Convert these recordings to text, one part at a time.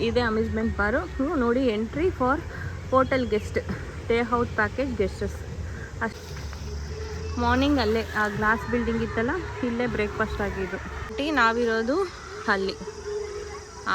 ಇದೆ amusement park. ನೋಡಿ, entry for hotel guest, day out package guests. ಅಷ್ಟು morning ಅಲ್ಲೇ ಆ ಗ್ಲಾಸ್ ಬಿಲ್ಡಿಂಗ್ ಇತ್ತಲ್ಲ, ಇಲ್ಲೇ ಬ್ರೇಕ್ಫಾಸ್ಟ್ ಆಗಿದ್ದು. ನಾವಿರೋದು ಅಲ್ಲಿ,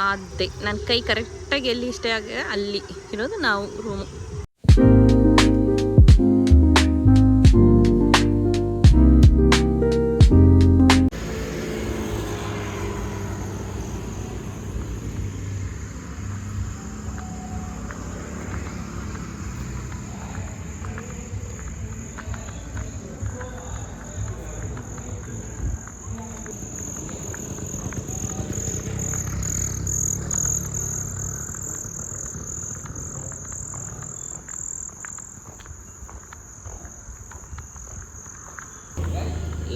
ಅದೇ ನನ್ನ ಕೈ ಕರೆಕ್ಟಾಗಿ ಎಲ್ಲಿ ಸ್ಟೇ ಆಗಿದೆ ಅಲ್ಲಿ ಇರೋದು ನಾವು ರೂಮು.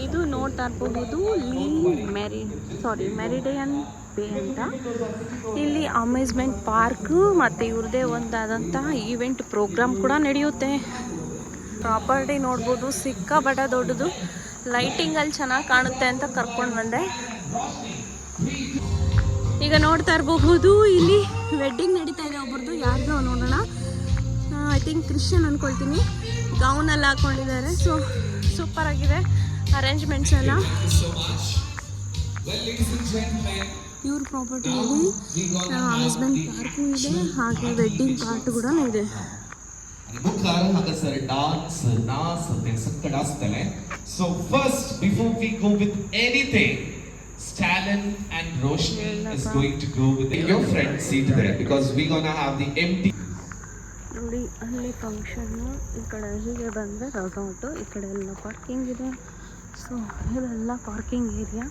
ಇದು ನೋಡ್ತಾ ಇರಬಹುದು ಮೆರಿಡಿಯನ್ ಬೇ ಅಂತ. ಇಲ್ಲಿ ಅಮ್ಯೂಸ್ಮೆಂಟ್ ಪಾರ್ಕ್ ಮತ್ತು ಇವ್ರದೇ ಒಂದಾದಂತಹ ಈವೆಂಟ್ ಪ್ರೋಗ್ರಾಮ್ ಕೂಡ ನಡೆಯುತ್ತೆ. ಪ್ರಾಪರ್ಟಿ ನೋಡ್ಬೋದು, ಸಿಕ್ಕಾಪಟ್ಟೆ ದೊಡ್ಡದು. ಲೈಟಿಂಗಲ್ಲಿ ಚೆನ್ನಾಗಿ ಕಾಣುತ್ತೆ ಅಂತ ಕರ್ಕೊಂಡು ಬಂದೆ. ಈಗ ನೋಡ್ತಾ ಇರಬಹುದು ಇಲ್ಲಿ ವೆಡ್ಡಿಂಗ್ ನಡೀತಾ ಇದೆ ಒಬ್ಬರದು. ಯಾರ್ದು ನೋಡೋಣ. ಐ ಥಿಂಕ್ ಕ್ರಿಶ್ಚಿಯನ್ ಅಂದ್ಕೊಳ್ತೀನಿ. ಗೌನೆಲ್ಲ ಹಾಕ್ಕೊಂಡಿದ್ದಾರೆ. ಸೊ ಸೂಪರ್ ಆಗಿದೆ ಅರೇಂಜ್ಮೆಂಟ್ಸ್ ಎಲ್ಲ. ಇವ್ರ ಪ್ರಾಪರ್ಟಿಯಲ್ಲಿ ಅಮ್ಯೂಸ್ಮೆಂಟ್ ಪಾರ್ಕು ಇದೆ, ಹಾಗೆ ವೆಡ್ಡಿಂಗ್ ಪಾರ್ಟ್ ಕೂಡ ಇದೆ. So first, before we go with anything, Stalin and Roshni is going to go with your friend seat there because we're gonna have the empty. ನೋಡಿ, ಅಲ್ಲಿ function. ಈ ಕಡೆ ಹೀಗೆ ಬಂದರೆ ರೆಸಾರ್ಟು, ಈ ಕಡೆ ಎಲ್ಲ ಪಾರ್ಕಿಂಗ್ ಇದೆ. ಸೊ ಇದೆಲ್ಲ ಪಾರ್ಕಿಂಗ್ ಏರಿಯಾ.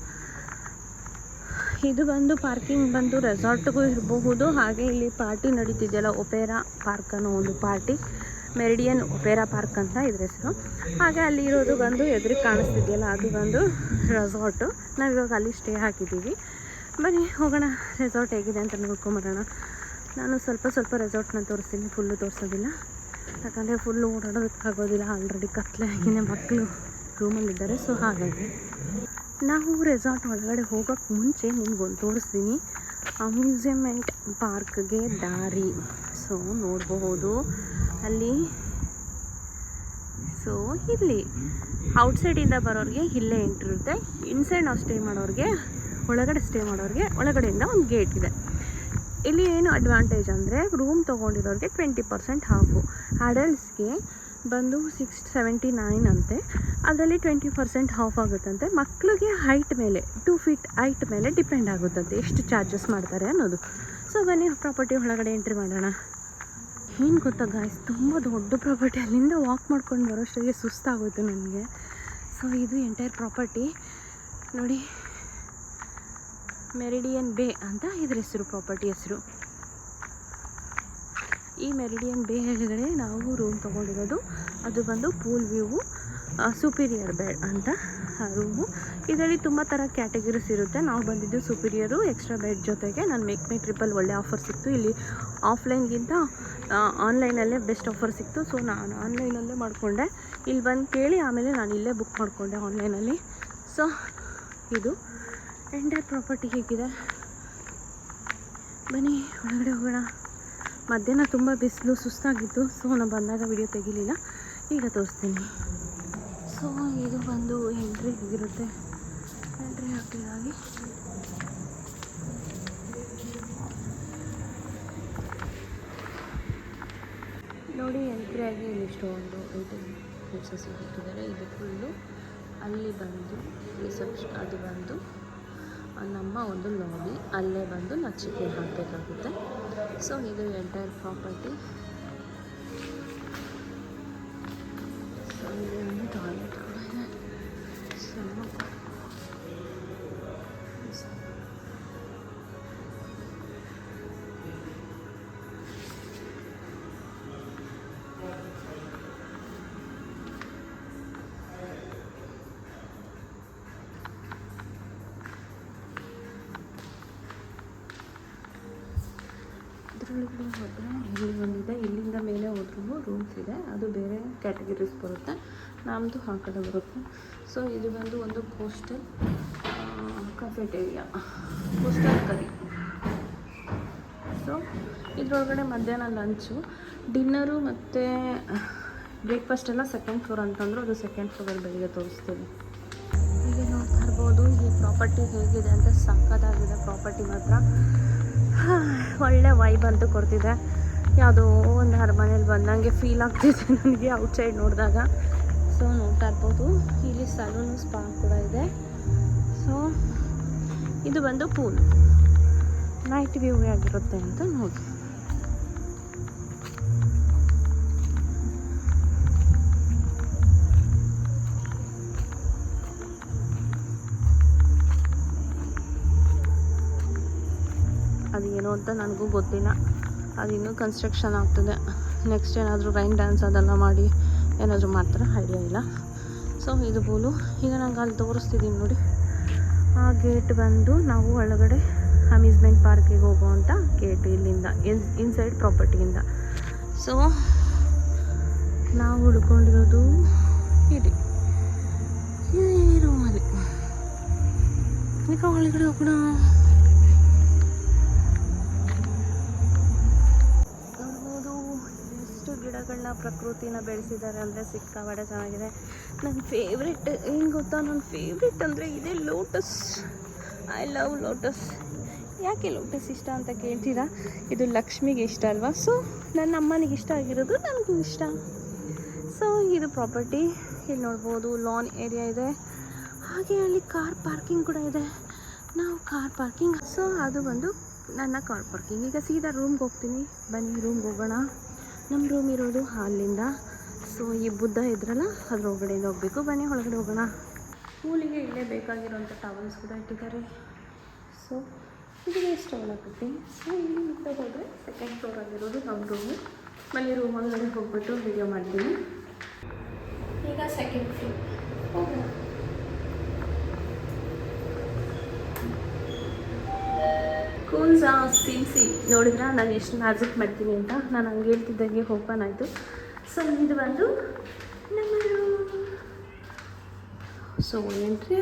ಇದು ಬಂದು ಪಾರ್ಕಿಂಗ್ ಬಂದು ರೆಸಾರ್ಟ್ಗೂ ಇರಬಹುದು. ಹಾಗೆ ಇಲ್ಲಿ ಪಾರ್ಟಿ ನಡೀತಿದೆಯಲ್ಲ, ಒಪೇರಾ ಪಾರ್ಕ್ ಅನ್ನೋ ಒಂದು ಪಾರ್ಟಿ, ಮೆರಿಡಿಯನ್ ಒಪೇರಾ ಪಾರ್ಕ್ ಅಂತ ಇದ್ರ ಹೆಸರು. ಹಾಗೆ ಅಲ್ಲಿ ಇರೋದು ಬಂದು ಎದುರಿಗೆ ಕಾಣಿಸ್ತಿದೆಯಲ್ಲ, ಅದು ಬಂದು ರೆಸಾರ್ಟು. ನಾವಿವಾಗ ಅಲ್ಲಿ ಸ್ಟೇ ಹಾಕಿದ್ದೀವಿ. ಬನ್ನಿ ಹೋಗೋಣ, ರೆಸಾರ್ಟ್ ಹೇಗಿದೆ ಅಂತ ನೋಡ್ಕೊಂಬರೋಣ. ನಾನು ಸ್ವಲ್ಪ ರೆಸಾರ್ಟ್ನ ತೋರಿಸ್ತೀನಿ, ಫುಲ್ಲು ತೋರಿಸೋದಿಲ್ಲ. ಯಾಕಂದರೆ ಫುಲ್ಲು ಓಡಾಡೋದಕ್ಕಾಗೋದಿಲ್ಲ, ಆಲ್ರೆಡಿ ಕತ್ಲೆ ಆಗಿನೇ ಮಕ್ಕಳು ರೂಮಲ್ಲಿದ್ದಾರೆ. ಸೊ ಹಾಗಾಗಿ ನಾವು ರೆಸಾರ್ಟ್ ಒಳಗಡೆ ಹೋಗೋಕ್ಕೆ ಮುಂಚೆ ನಿಮ್ಗೊಂದು ತೋರಿಸ್ತೀನಿ, ಅಮ್ಯೂಸ್ಮೆಂಟ್ ಪಾರ್ಕ್ಗೆ ದಾರಿ. ಸೊ ನೋಡಬಹುದು ಅಲ್ಲಿ. ಸೊ ಇಲ್ಲಿ ಔಟ್ಸೈಡಿಂದ ಬರೋರಿಗೆ ಇಲ್ಲೇ ಎಂಟ್ರಿ ಇರುತ್ತೆ. ಇನ್ಸೈಡ್ ನಾವು ಸ್ಟೇ ಮಾಡೋರಿಗೆ, ಒಳಗಡೆ ಸ್ಟೇ ಮಾಡೋರಿಗೆ ಒಳಗಡೆಯಿಂದ ಒಂದು ಗೇಟ್ ಇದೆ. ಇಲ್ಲಿ ಏನು ಅಡ್ವಾಂಟೇಜ್ ಅಂದರೆ, ರೂಮ್ ತೊಗೊಂಡಿರೋರಿಗೆ 20% ಹಾಫು. ಅಡಲ್ಟ್ಸ್ಗೆ ಬಂದು 679 ಅಂತೆ, ಅದರಲ್ಲಿ 20% ಹಾಫ್ ಆಗುತ್ತಂತೆ. ಮಕ್ಕಳಿಗೆ ಹೈಟ್ ಮೇಲೆ 2 ಫೀಟ್ ಹೈಟ್ ಮೇಲೆ ಡಿಪೆಂಡ್ ಆಗುತ್ತಂತೆ ಎಷ್ಟು ಚಾರ್ಜಸ್ ಮಾಡ್ತಾರೆ ಅನ್ನೋದು. ಸೊ ಬನ್ನಿ ಪ್ರಾಪರ್ಟಿ ಒಳಗಡೆ ಎಂಟ್ರಿ ಮಾಡೋಣ. ಏನು ಗೊತ್ತಾ ಗಾಯ್ಸ್, ತುಂಬ ದೊಡ್ಡ ಪ್ರಾಪರ್ಟಿ. ಅಲ್ಲಿಂದ ವಾಕ್ ಮಾಡ್ಕೊಂಡು ಬರೋಷ್ಟಿಗೆ ಸುಸ್ತಾಗೋಯ್ತು ನನಗೆ. ಸೊ ಇದು ಎಂಟೈರ್ ಪ್ರಾಪರ್ಟಿ ನೋಡಿ, ಮೆರಿಡಿಯನ್ ಬೇ ಅಂತ ಇದ್ರ ಹೆಸರು, ಪ್ರಾಪರ್ಟಿ ಹೆಸರು. ಈ ಮೆರಿಡಿಯನ್ ಬೇ ಒಳಗಡೆ ನಾವು ರೂಮ್ ತೊಗೊಂಡಿರೋದು. ಅದು ಬಂದು ಪೂಲ್ ವ್ಯೂ, ಸುಪೀರಿಯರ್ ಬೆಡ್ ಅಂತ ರೂಮು. ಇದರಲ್ಲಿ ತುಂಬ ಥರ ಕ್ಯಾಟಗರೀಸ್ ಇರುತ್ತೆ. ನಾವು ಬಂದಿದ್ದು ಸುಪೀರಿಯರು, ಎಕ್ಸ್ಟ್ರಾ ಬೆಡ್ ಜೊತೆಗೆ. ನಾನು ಮೇಕ್ ಮೈ ಟ್ರಿಪ್ಪಲ್ಲಿ ಒಳ್ಳೆ ಆಫರ್ ಸಿಕ್ತು. ಇಲ್ಲಿ ಆಫ್ಲೈನ್ಗಿಂತ ಆನ್ಲೈನಲ್ಲೇ ಬೆಸ್ಟ್ ಆಫರ್ ಸಿಕ್ತು. ಸೊ ನಾನು ಆನ್ಲೈನಲ್ಲೇ ಮಾಡಿಕೊಂಡೆ. ಇಲ್ಲಿ ಬಂದು ಕೇಳಿ ಆಮೇಲೆ ನಾನು ಇಲ್ಲೇ ಬುಕ್ ಮಾಡಿಕೊಂಡೆ ಆನ್ಲೈನಲ್ಲಿ. ಸೊ ಇದು ಎಂಟೈರ್ ಪ್ರಾಪರ್ಟಿ ಹೇಗಿದೆ. ಬನ್ನಿ ಒಳಗಡೆ ಹೋಗೋಣ. ಮಧ್ಯಾಹ್ನ ತುಂಬ ಬಿಸಿಲು, ಸುಸ್ತಾಗಿತ್ತು. ಸೊ ನಾನು ಬಂದಾಗ ವಿಡಿಯೋ ತೆಗಿಲಿಲ್ಲ, ಈಗ ತೋರಿಸ್ತೀನಿ. ಸೊ ಇದು ಬಂದು ಎಂಟ್ರಿ ಆಗಿರುತ್ತೆ. ಎಂಟ್ರಿ ಹಾಕಿದಾಗಿ ನೋಡಿ, ಎಂಟ್ರಿ ಆಗಿ ಇಲ್ಲಿ ಇಷ್ಟೊಂದು ಪ್ಲೇಸಸ್ ಇಟ್ಟಿದ್ದಾರೆ. ಇದು ಫುಲ್ಲು ಅಲ್ಲಿ ಬಂದು ರಿಸೆಪ್ಷನ್, ಅದು ಬಂದು ನಮ್ಮ ಒಂದು ಲಾಬಿ. ಅಲ್ಲೇ ಬಂದು ನಾವು ಚೆಕ್-ಇನ್ ಹಾಕಬೇಕಾಗುತ್ತೆ. ಸೊ ಇದು ಎಂಟೈರ್ ಪ್ರಾಪರ್ಟಿ. ಸೊ ಇಲ್ಲಿ ಒಂದು ಟಾಯ್ಲೆಟ್ ಕೂಡ ಇದೆ. ಸೊ ಇದರಲ್ಲಿ ಹೋದರೆ ಇಲ್ಲಿ ಒಂದಿದೆ. ಇಲ್ಲಿಂದ ಮೇಲೆ ಹೋದ್ರೂ ರೂಮ್ಸ್ ಇದೆ, ಅದು ಬೇರೆ ಕ್ಯಾಟಗರೀಸ್ ಬರುತ್ತೆ. ನಮ್ಮದು ಆ ಕಡೆ ಬರುತ್ತೆ. ಸೊ ಇದು ಬಂದು ಒಂದು ಕೋಸ್ಟಲ್ ಕ್ಯಾಫೆಟೇರಿಯಾ ಬೂಸ್ಟರ್ ಕರಿ. ಸೊ ಇದರೊಳಗಡೆ ಮಧ್ಯಾಹ್ನ ಲಂಚು, ಡಿನ್ನರು ಮತ್ತು ಬ್ರೇಕ್ಫಾಸ್ಟ್ ಎಲ್ಲ ಸೆಕೆಂಡ್ ಫ್ಲೋರ್ ಅಂತಂದ್ರು. ಅದು ಸೆಕೆಂಡ್ ಫ್ಲೋರಲ್ಲಿ ಬೆಳಿಗ್ಗೆ ತೋರಿಸ್ತೀವಿ. ಹೀಗೆ ನೋಡ್ತಾ ಇರ್ಬೋದು ಈ ಪ್ರಾಪರ್ಟಿ ಹೇಗಿದೆ ಅಂತ. ಸಕ್ಕತ್ತಾಗಿದೆ ಪ್ರಾಪರ್ಟಿ ಮಾತ್ರ. ಒಳ್ಳೆ ವೈಬ್ ಅಂತೂ ಕೊಡ್ತಿದೆ. ಯಾವುದೋ ಒಂದು ಅರಮನೆಯಲ್ಲಿ ಬಂದಂಗೆ ಫೀಲ್ ಆಗ್ತಿದೆ ನನಗೆ ಔಟ್ಸೈಡ್ ನೋಡಿದಾಗ. ಸೊ ನೋಡ್ತಾ ಇರ್ಬೋದು ಇಲ್ಲಿ ಸಲೂನು ಸ್ಪಾ ಕೂಡ ಇದೆ. ಸೊ ಇದು ಬಂದು ಪೂಲ್, ನೈಟ್ ವ್ಯೂ ಆಗಿರುತ್ತೆ ಅಂತ ನೋಡಿ. ಅದೇನೋ ಅಂತ ನನಗೂ ಗೊತ್ತಿಲ್ಲ. ಅದು ಇನ್ನೂ ಕನ್ಸ್ಟ್ರಕ್ಷನ್ ಆಗ್ತದೆ. ನೆಕ್ಸ್ಟ್ ಏನಾದರೂ ರೈನ್ ಡ್ಯಾನ್ಸ್ ಅದೆಲ್ಲ ಮಾಡಿ ಏನಾದರೂ ಮಾಡ್ತಾರೆ, ಐಡಿಯಾ ಇಲ್ಲ. ಸೊ ಇದು ಪೂಲು. ಈಗ ನಂಗೆ ಅಲ್ಲಿ ತೋರಿಸ್ತಿದ್ದೀನಿ ನೋಡಿ. ಆ ಗೇಟ್ ಬಂದು ನಾವು ಒಳಗಡೆ ಅಮ್ಯೂಸ್ಮೆಂಟ್ ಪಾರ್ಕಿಗೆ ಹೋಗುವಂಥ ಗೇಟ್ ಇಲ್ಲಿಂದ ಇನ್ಸೈಡ್ ಪ್ರಾಪರ್ಟಿಯಿಂದ. ಸೊ ನಾವು ಉಳ್ಕೊಂಡಿರೋದು ಇಲ್ಲಿ ಈ ರೂಮಲ್ಲಿ. ಈಗ ಒಳಗಡೆ ಹೋಗೋಣ. ಗಿಡಗಳನ್ನ ಪ್ರಕೃತಿನ ಬೆಳೆಸಿದ್ದಾರೆ ಅಂದರೆ ಸಿಕ್ಕಾಪಟ್ಟೆ ಚೆನ್ನಾಗಿದೆ. ನನ್ನ ಫೇವ್ರೆಟ್ ಏನು ಗೊತ್ತಾ, ನನ್ನ ಫೇವ್ರೆಟ್ ಅಂದರೆ ಇದೆ ಲೋಟಸ್. I love lotus. ಯಾಕೆ ಲೋಟಸ್ ಇಷ್ಟ ಅಂತ ಕೇಳ್ತೀರಾ? ಇದು ಲಕ್ಷ್ಮಿಗೆ ಇಷ್ಟ ಅಲ್ವಾ? ಸೊ ನನ್ನ ಅಮ್ಮನಿಗೆ ಇಷ್ಟ ಆಗಿರೋದು ನನಗೂ ಇಷ್ಟ. ಸೊ ಇದು ಪ್ರಾಪರ್ಟಿ ಇಲ್ಲಿ ನೋಡ್ಬೋದು. ಲಾನ್ ಏರಿಯಾ ಇದೆ, ಹಾಗೆ ಅಲ್ಲಿ ಕಾರ್ ಪಾರ್ಕಿಂಗ್ ಕೂಡ ಇದೆ. ನಾವು ಕಾರ್ ಪಾರ್ಕಿಂಗ್, ಸೊ ಅದು ಬಂದು ನನ್ನ ಕಾರ್ ಪಾರ್ಕಿಂಗ್. ಈಗ ಸೀದಾ ರೂಮ್ಗೆ ಹೋಗ್ತೀನಿ. ಬನ್ನಿ ರೂಮ್ಗೆ ಹೋಗೋಣ. ನಮ್ಮ ರೂಮ್ ಇರೋದು ಅಲ್ಲಿಂದ. ಸೊ ಈ ಬುದ್ಧ ಇದ್ರಲ್ಲ ಅದ್ರ ಒಳಗಡೆಯಿಂದ ಹೋಗಬೇಕು. ಬನ್ನಿ ಒಳಗಡೆ ಹೋಗೋಣ. ಪೂಲಿಗೆ ಇಲ್ಲೇ ಬೇಕಾಗಿರೋಂಥ ಟವಲ್ಸ್ ಕೂಡ ಇಟ್ಟಿದ್ದಾರೆ. ಸೊ ಇದು ಎಷ್ಟು ಒಳಗುತ್ತೆ. ಸೊ ಇಲ್ಲಿ ಮುಟ್ಟ ಹೋದರೆ ಸೆಕೆಂಡ್ ಫ್ಲೋರಲ್ಲಿರೋದು ನಮ್ಮ ರೂಮು. ಮನೆ ರೂಮ್ ಒಳಗಡೆ ಹೋಗ್ಬಿಟ್ಟು ವಿಡಿಯೋ ಮಾಡ್ತೀನಿ. ಈಗ ಸೆಕೆಂಡ್ ಫ್ಲೋರ್ ಹೋಗೋಣ. ಕೂನ್ಸಾ ಸಿನ್ಸಿ ನೋಡಿದ್ರೆ ನಾನು ಎಷ್ಟು ನಾಜುಕ್ ಮಾಡ್ತೀನಿ ಅಂತ. ನಾನು ಹಂಗೆ ಹೇಳ್ತಿದ್ದಂಗೆ ಓಪನ್ ಆಯಿತು. ಸೊ ಇದು ಬಂದು ನಮ್ಮ ರೂಮ್. ಸೊ ಎಂಟ್ರಿ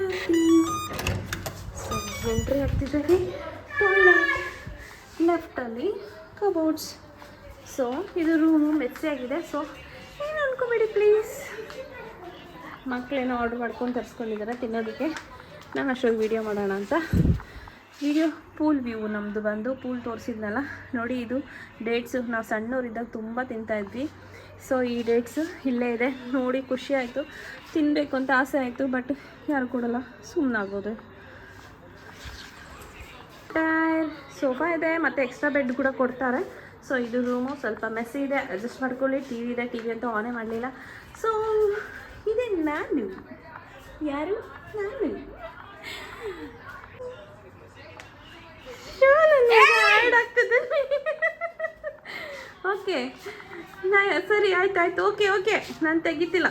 ಆಗ್ತಿದ್ದಾಗೆ ಟಾಯ್ಲೆಟ್, ಲೆಫ್ಟಲ್ಲಿ ಕಬೋರ್ಡ್ಸ್. ಸೊ ಇದು ರೂಮು ಮೆಚ್ಚಾಗಿದೆ. ಸೊ ಏನು ಅನ್ಕೋಬೇಡಿ ಪ್ಲೀಸ್. ಮಕ್ಕಳೇನೋ ಆರ್ಡ್ರ್ ಮಾಡ್ಕೊಂಡು ತರಿಸ್ಕೊಂಡಿದ್ದಾರೆ ತಿನ್ನೋದಕ್ಕೆ. ನಾನು ಅಷ್ಟೊಂದು ವೀಡಿಯೋ ಮಾಡೋಣ ಅಂತ ವಿಡಿಯೋ. ಪೂಲ್ ವ್ಯೂ ನಮ್ಮದು ಬಂದು ಪೂಲ್ ತೋರಿಸಿದ್ನಲ್ಲ ನೋಡಿ. ಇದು ಡೇಟ್ಸು ನಾವು ಸಣ್ಣವರಿದ್ದಾಗ ತುಂಬ ತಿಂತಾಯಿದ್ವಿ. ಸೊ ಈ ಡೇಟ್ಸು ಇಲ್ಲೇ ಇದೆ ನೋಡಿ. ಖುಷಿ ಆಯಿತು, ತಿನ್ನಬೇಕು ಅಂತ ಆಸೆ ಆಯಿತು. ಬಟ್ ಯಾರು ಕೊಡಲ್ಲ, ಸುಮ್ಮನಾಗೋದು. ಟೈರ್ ಸೋಫಾ ಇದೆ ಮತ್ತು ಎಕ್ಸ್ಟ್ರಾ ಬೆಡ್ ಕೂಡ ಕೊಡ್ತಾರೆ. ಸೊ ಇದು ರೂಮು ಸ್ವಲ್ಪ ಮೆಸ್ಸಿ ಇದೆ, ಅಡ್ಜಸ್ಟ್ ಮಾಡ್ಕೊಳ್ಳಿ. ಟಿ ವಿ ಇದೆ, ಟಿ ವಿ ಅಂತೂ ಆನೇ ಮಾಡಲಿಲ್ಲ. ಸೊ ಇದೇ ನಾನು. ಯಾರು? ನಾನು. ಓಕೆ ಸರಿ ಆಯ್ತಾಯ್ತು. ಓಕೆ ಓಕೆ ನಾನು ತೆಗಿತಿಲ್ಲ.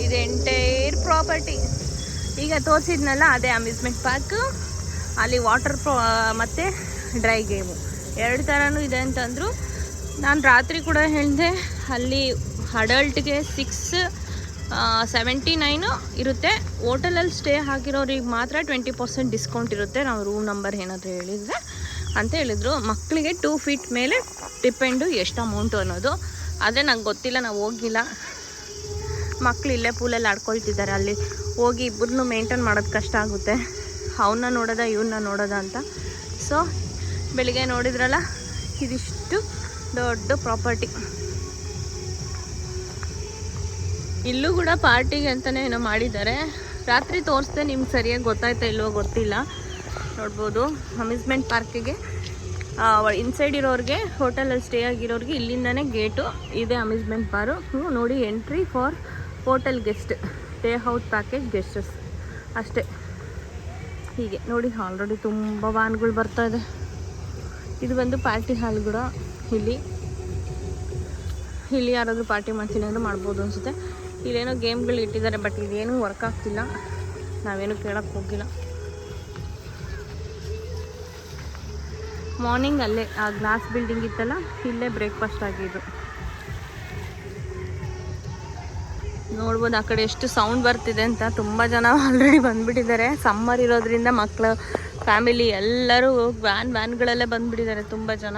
ಇದು ಎಂಟೈರ್ ಪ್ರಾಪರ್ಟಿ. ಈಗ ತೋರಿಸಿದ್ನಲ್ಲ ಅದೇ ಅಮ್ಯೂಸ್ಮೆಂಟ್ ಪಾರ್ಕ್. ಅಲ್ಲಿ ವಾಟರ್ ಮತ್ತು ಡ್ರೈ ಗೇಮು ಎರಡು ಥರನೂ ಇದೆ ಅಂತಂದರು. ನಾನು ರಾತ್ರಿ ಕೂಡ ಹೇಳಿದೆ ಅಲ್ಲಿ ಅಡಲ್ಟ್ಗೆ 679 ಇರುತ್ತೆ. ಹೋಟೆಲಲ್ಲಿ ಸ್ಟೇ ಆಗಿರೋರಿಗೆ ಮಾತ್ರ 20% ಡಿಸ್ಕೌಂಟ್ ಇರುತ್ತೆ. ನಾವು ರೂಮ್ ನಂಬರ್ ಏನಾದರೂ ಹೇಳಿದರೆ ಅಂತ ಹೇಳಿದರು. ಮಕ್ಕಳಿಗೆ 2 ಫೀಟ್ ಮೇಲೆ ಡಿಪೆಂಡು ಎಷ್ಟು ಅಮೌಂಟು ಅನ್ನೋದು. ಆದರೆ ನಂಗೆ ಗೊತ್ತಿಲ್ಲ, ನಾವು ಹೋಗಿಲ್ಲ. ಮಕ್ಕಳು ಇಲ್ಲೇ ಪೂಲಲ್ಲಿ ಆಡ್ಕೊಳ್ತಿದ್ದಾರೆ. ಅಲ್ಲಿ ಹೋಗಿ ಇಬ್ಬರನ್ನೂ ಮೇಂಟೈನ್ ಮಾಡೋದು ಕಷ್ಟ ಆಗುತ್ತೆ. ಅವನ್ನ ನೋಡೋದ ಇವನ್ನ ನೋಡೋದ ಅಂತ. ಸೊ ಬೆಳಿಗ್ಗೆ ನೋಡಿದ್ರಲ್ಲ, ಇದಿಷ್ಟು ದೊಡ್ಡ ಪ್ರಾಪರ್ಟಿ. ಇಲ್ಲೂ ಕೂಡ ಪಾರ್ಟಿಗೆ ಅಂತಲೇ ಏನೋ ಮಾಡಿದ್ದಾರೆ. ರಾತ್ರಿ ತೋರಿಸ್ದೆ, ನಿಮ್ಗೆ ಸರಿಯಾಗಿ ಗೊತ್ತಾಯ್ತಾ ಇಲ್ವೋ ಗೊತ್ತಿಲ್ಲ. ನೋಡ್ಬೋದು ಅಮ್ಯೂಸ್ಮೆಂಟ್ ಪಾರ್ಕಿಗೆ ಇನ್ಸೈಡ್ ಇರೋರಿಗೆ, ಹೋಟೆಲಲ್ಲಿ ಸ್ಟೇ ಆಗಿರೋರಿಗೆ ಇಲ್ಲಿಂದನೇ ಗೇಟು ಇದೆ. ಅಮ್ಯೂಸ್ಮೆಂಟ್ ಪಾರು ನೋಡಿ. Entry for hotel guest, day out package guests ಅಷ್ಟೇ. ಹೀಗೆ ನೋಡಿ, ಆಲ್ರೆಡಿ ತುಂಬ ವ್ಯಾನ್ಗಳು ಬರ್ತಾಯಿದೆ. ಇದು ಬಂದು ಪಾರ್ಟಿ ಹಾಲ್ ಕೂಡ. ಇಲ್ಲಿ ಯಾರಾದರೂ ಪಾರ್ಟಿ ಮಾಡ್ತೀನಿ ಅಂದರೆ ಮಾಡ್ಬೋದು ಅನಿಸುತ್ತೆ. ಇಲ್ಲೇನೋ ಗೇಮ್ಗಳು ಇಟ್ಟಿದ್ದಾರೆ, ಬಟ್ ಇದೇನೂ ವರ್ಕ್ ಆಗ್ತಿಲ್ಲ, ನಾವೇನು ಕೇಳಕ್ಕೆ ಹೋಗಿಲ್ಲ. ಮಾರ್ನಿಂಗ್ ಅಲ್ಲೇ ಆ ಗ್ಲಾಸ್ ಬಿಲ್ಡಿಂಗ್ ಇತ್ತಲ್ಲ, ಇಲ್ಲೇ ಬ್ರೇಕ್ಫಾಸ್ಟ್ ಆಗಿದ್ದು. ನೋಡ್ಬೋದು ಆ ಕಡೆ ಎಷ್ಟು ಸೌಂಡ್ ಬರ್ತಿದೆ ಅಂತ. ತುಂಬ ಜನ ಆಲ್ರೆಡಿ ಬಂದುಬಿಟ್ಟಿದ್ದಾರೆ. ಸಮ್ಮರ್ ಇರೋದ್ರಿಂದ ಮಕ್ಕಳು, ಫ್ಯಾಮಿಲಿ ಎಲ್ಲರೂ ವ್ಯಾನ್ಗಳಲ್ಲೇ ಬಂದುಬಿಟ್ಟಿದ್ದಾರೆ ತುಂಬ ಜನ.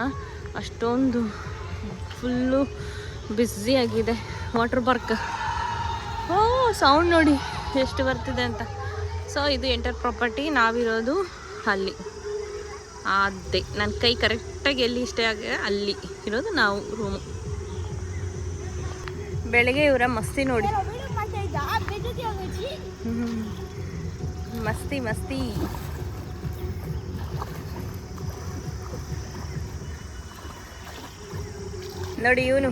ಅಷ್ಟೊಂದು ಫುಲ್ಲು ಬ್ಯುಸಿ ಆಗಿದೆ ವಾಟರ್ ಪಾರ್ಕ್. ಓ ಸೌಂಡ್ ನೋಡಿ ಎಷ್ಟು ಬರ್ತಿದೆ ಅಂತ. ಸೊ ಇದು ಎಂಟರ್ ಪ್ರಾಪರ್ಟಿ, ನಾವಿರೋದು ಅಲ್ಲಿ. ಅದೇ ನನ್ನ ಕೈ ಕರೆಕ್ಟಾಗಿ ಎಲ್ಲಿ ಇಷ್ಟೇ ಆಗಿದೆ ಅಲ್ಲಿ ಇರೋದು ನಾವು ರೂಮು. ಬೆಳಗ್ಗೆ ಇವರ ಮಸ್ತಿ ನೋಡಿ, ಮಸ್ತಿ ಮಸ್ತಿ. ನೋಡಿ ಇವನು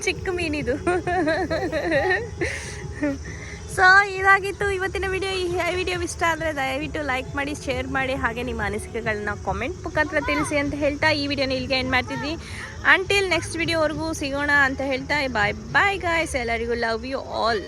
ಚಿಕ್ಕ ಮೀನಿದು. ಸೊ ಇದಾಗಿತ್ತು ಇವತ್ತಿನ ವಿಡಿಯೋ. ಈ ವಿಡಿಯೋ ಇಷ್ಟ ಆದರೆ ದಯವಿಟ್ಟು ಲೈಕ್ ಮಾಡಿ, ಶೇರ್ ಮಾಡಿ, ಹಾಗೆ ನಿಮ್ಮ ಅನಿಸಿಕೆಗಳನ್ನ ಕಾಮೆಂಟ್ ಮುಖಾಂತರ ತಿಳಿಸಿ ಅಂತ ಹೇಳ್ತಾ ಈ ವಿಡಿಯೋನ ಇಲ್ಲಿಗೆ ಎಂಡ್ ಮಾಡ್ತಿದ್ವಿ. ಅಂಟಿಲ್ ನೆಕ್ಸ್ಟ್ ವಿಡಿಯೋವರೆಗೂ ಸಿಗೋಣ ಅಂತ ಹೇಳ್ತಾ ಬಾಯ್ ಬಾಯ್ ಗಾಯ್ಸ್. ಎಲ್ಲರಿಗೂ ಲವ್ ಯು ಆಲ್.